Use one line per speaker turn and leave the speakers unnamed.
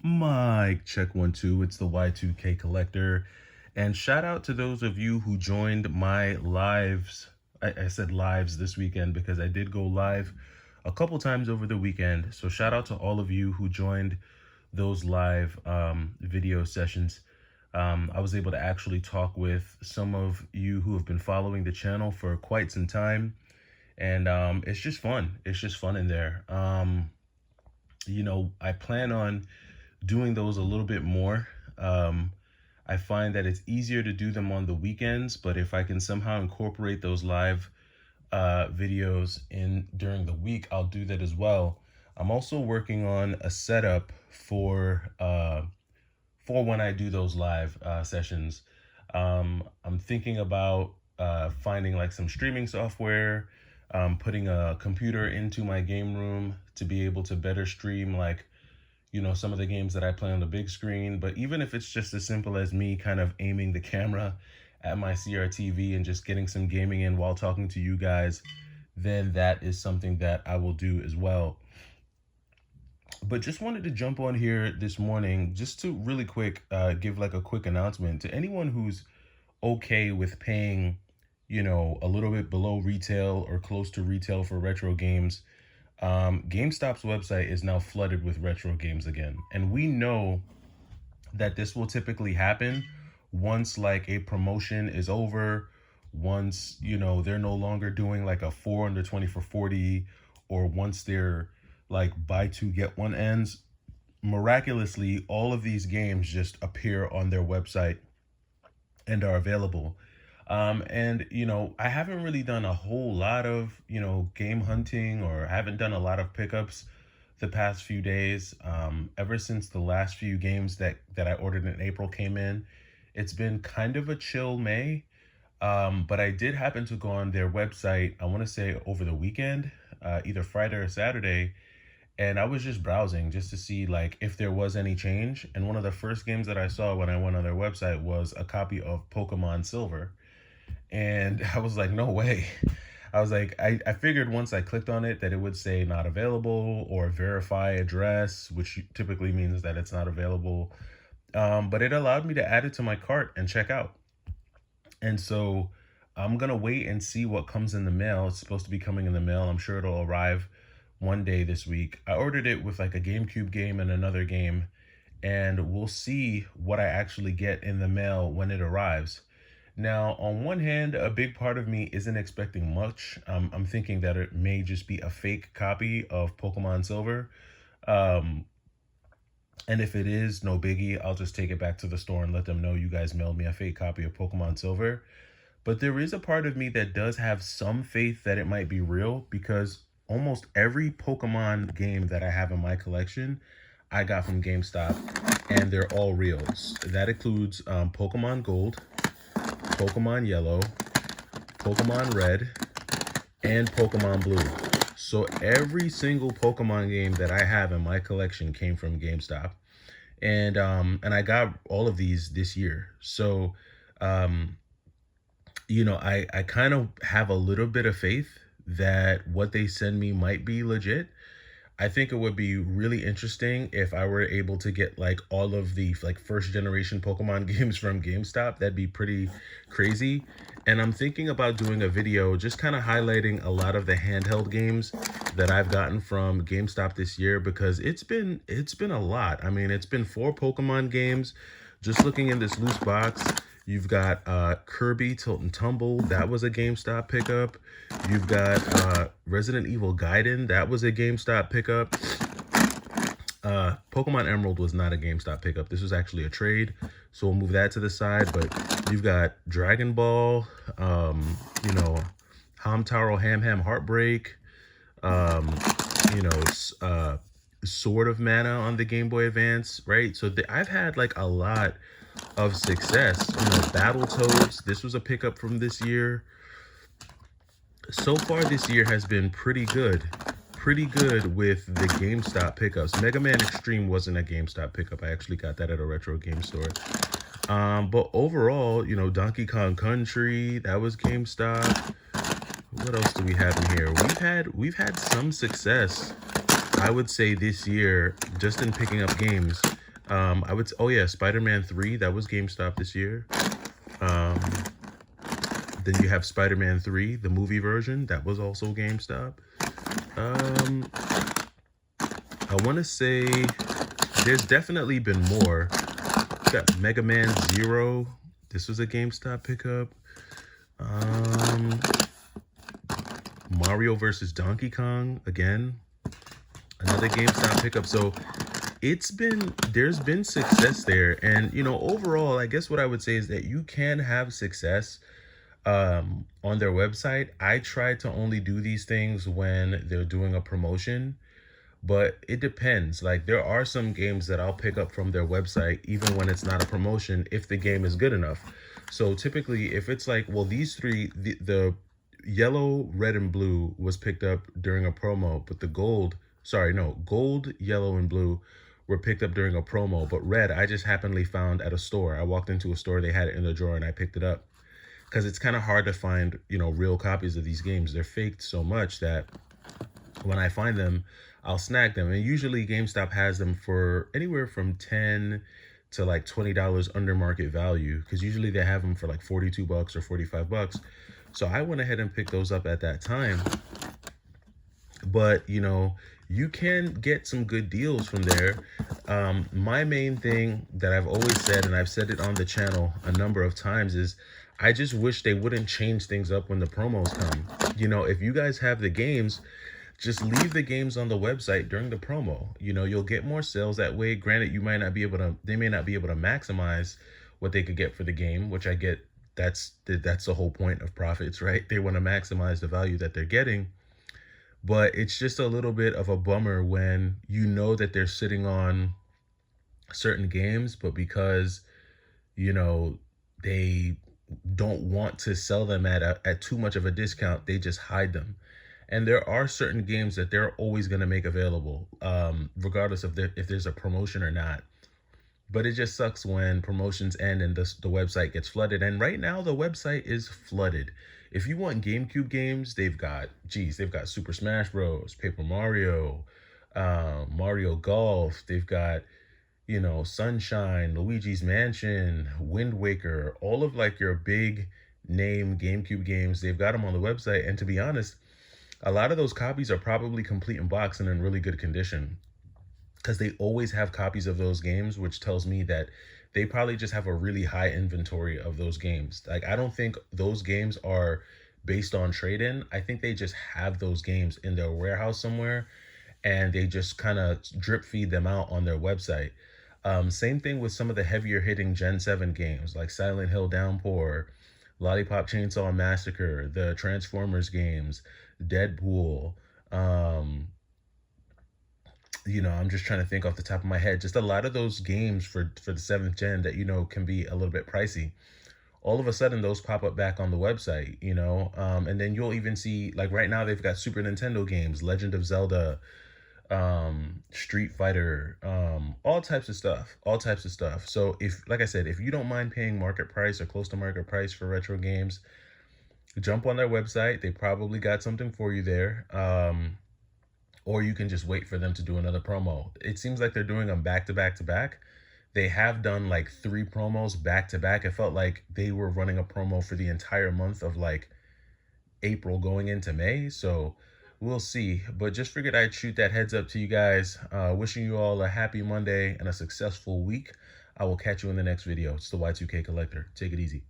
Mic check 1 2. It's the Y2K collector, and shout out to those of you who joined my lives. I said lives this weekend because I did go live a couple times over the weekend. So shout out to all of you who joined those live video sessions. I was able to actually talk with some of you who have been following the channel for quite some time, and it's just fun. It's just fun in there. I plan on doing those a little bit more. I find that it's easier to do them on the weekends, but if I can somehow incorporate those live videos in during the week, I'll do that as well. I'm also working on a setup for when I do those live sessions. I'm thinking about finding like some streaming software, putting a computer into my game room to be able to better stream some of the games that I play on the big screen. But even if it's just as simple as me kind of aiming the camera at my CRTV and just getting some gaming in while talking to you guys, then that is something that I will do as well. But just wanted to jump on here this morning just to really quick give like a quick announcement to anyone who's okay with paying, a little bit below retail or close to retail for retro games. GameStop's website is now flooded with retro games again. And we know that this will typically happen once like a promotion is over, once, they're no longer doing like a 4 under 20 for 40, or once they're like buy two, get one ends. Miraculously, all of these games just appear on their website and are available. I haven't really done a whole lot of, game hunting, or haven't done a lot of pickups the past few days. Ever since the last few games that I ordered in April came in, it's been kind of a chill May. But I did happen to go on their website, I want to say over the weekend, either Friday or Saturday, and I was just browsing just to see like if there was any change. And one of the first games that I saw when I went on their website was a copy of Pokemon Silver. And I was like, no way. I was like, I figured once I clicked on it that it would say not available or verify address, which typically means that it's not available. But it allowed me to add it to my cart and check out. And so I'm going to wait and see what comes in the mail. It's supposed to be coming in the mail. I'm sure it'll arrive one day this week. I ordered it with like a GameCube game and another game, and we'll see what I actually get in the mail when it arrives. Now, on one hand, a big part of me isn't expecting much. I'm thinking that it may just be a fake copy of Pokemon Silver. Um, and if it is, no biggie. I'll just take it back to the store and let them know you guys mailed me a fake copy of Pokemon Silver. But there is a part of me that does have some faith that it might be real, because almost every Pokemon game that I have in my collection, I got from GameStop, and they're all reals. That includes Pokemon Gold, Pokemon Yellow, Pokemon Red, and Pokemon Blue. So every single Pokemon game that I have in my collection came from GameStop. And I got all of these this year. So um, I kind of have a little bit of faith that what they send me might be legit. I think it would be really interesting if I were able to get like all of the like first generation Pokemon games from GameStop. That'd be pretty crazy. And I'm thinking about doing a video just kind of highlighting a lot of the handheld games that I've gotten from GameStop this year, because it's been a lot. I mean, it's been 4 Pokemon games. Just looking in this loose box, you've got Kirby Tilt and Tumble. That was a GameStop pickup. You've got Resident Evil Gaiden. That was a GameStop pickup. Pokemon Emerald was not a GameStop pickup. This was actually a trade. So we'll move that to the side. But you've got Dragon Ball, Hamtaro Ham Ham Heartbreak, um, Sword of Mana on the Game Boy Advance, right? So I've had like a lot of success. Battletoads, this was a pickup from this year. So far this year has been pretty good with the GameStop pickups. Mega Man Extreme wasn't a GameStop pickup. I actually got that at a retro game store. But overall, Donkey Kong Country, that was GameStop. What else do we have in here? We've had some success, I would say, this year just in picking up games. I would, oh yeah, Spider-Man 3, that was GameStop this year. Um, then you have Spider-Man 3, the movie version, that was also GameStop. Um, I want to say there's definitely been more. Got Mega Man Zero. This was a GameStop pickup. Um, Mario versus Donkey Kong again, another GameStop pickup. So there's been success there, and overall, I guess what I would say is that you can have success on their website. I try to only do these things when they're doing a promotion, but it depends. Like there are some games that I'll pick up from their website even when it's not a promotion if the game is good enough. So typically if it's like, well, these three, the yellow, red, and blue was picked up during a promo, but the gold, yellow, and blue were picked up during a promo, but red I just happenly found at a store. I walked into a store, they had it in the drawer, and I picked it up because it's kind of hard to find real copies of these games. They're faked so much that when I find them, I'll snag them. And usually GameStop has them for anywhere from 10 to like $20 under market value, because usually they have them for like 42 bucks or 45 bucks. So I went ahead and picked those up at that time. But you can get some good deals from there. My main thing that I've always said, and I've said it on the channel a number of times, is I just wish they wouldn't change things up when the promos come. If you guys have the games, just leave the games on the website during the promo. You'll get more sales that way. Granted, they may not be able to maximize what they could get for the game, which I get. That's the whole point of profits, right? They want to maximize the value that they're getting. But it's just a little bit of a bummer when that they're sitting on certain games, but because they don't want to sell them at too much of a discount, they just hide them. And there are certain games that they're always going to make available, regardless of if there's a promotion or not. But it just sucks when promotions end and the website gets flooded. And right now the website is flooded. If you want GameCube games, they've got Super Smash Bros, Paper Mario, Mario Golf. They've got Sunshine, Luigi's Mansion, Wind Waker, all of like your big name GameCube games. They've got them on the website. And to be honest, a lot of those copies are probably complete in box and in really good condition, because they always have copies of those games, which tells me that they probably just have a really high inventory of those games. Like, I don't think those games are based on trade-in. I think they just have those games in their warehouse somewhere, and they just kind of drip feed them out on their website. Same thing with some of the heavier hitting Gen 7 games like Silent Hill Downpour, Lollipop Chainsaw Massacre, the Transformers games, Deadpool. I'm just trying to think off the top of my head. Just a lot of those games for the 7th gen that can be a little bit pricey. All of a sudden, those pop up back on the website. And then you'll even see, like right now, they've got Super Nintendo games, Legend of Zelda, Street Fighter, all types of stuff. So like I said, if you don't mind paying market price or close to market price for retro games, jump on their website. They probably got something for you there. Or you can just wait for them to do another promo. It seems like they're doing them back to back to back. They have done like 3 promos back to back. It felt like they were running a promo for the entire month of like April going into May. So we'll see. But just figured I'd shoot that heads up to you guys. Wishing you all a happy Monday and a successful week. I will catch you in the next video. It's the Y2K Collector. Take it easy.